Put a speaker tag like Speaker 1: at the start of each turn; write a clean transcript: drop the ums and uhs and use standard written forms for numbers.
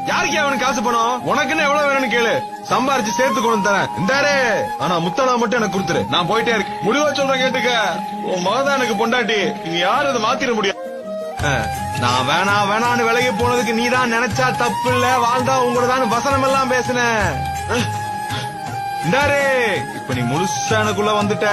Speaker 1: யாருக்கு அவனுக்கு காசு பணம்? உனக்குன்னு எவ்வளவு வேணும்னு கேளு, சம்பாரிச்சு சேர்த்து கொண்டு தரேன். இந்தாரு, ஆனா முத்தலா மட்டும் எனக்கு கொடுத்துரு. நான் போயிட்டே இருக்கு. முடிவா சொல்றேன் கேட்டுக்க. உன் மகதான் எனக்கு பொண்டாட்டி. நீ யாரும் அதை மாத்திர முடியாது. நான் வேணான்னு விலகி போனதுக்கு நீதான் நினைச்சா தப்பு இல்ல, வாழ்ந்தா உங்களோட தான் வசனம் எல்லாம் பேசின. இந்தாரு, இப்ப நீ முழுசா எனக்குள்ள வந்துட்ட.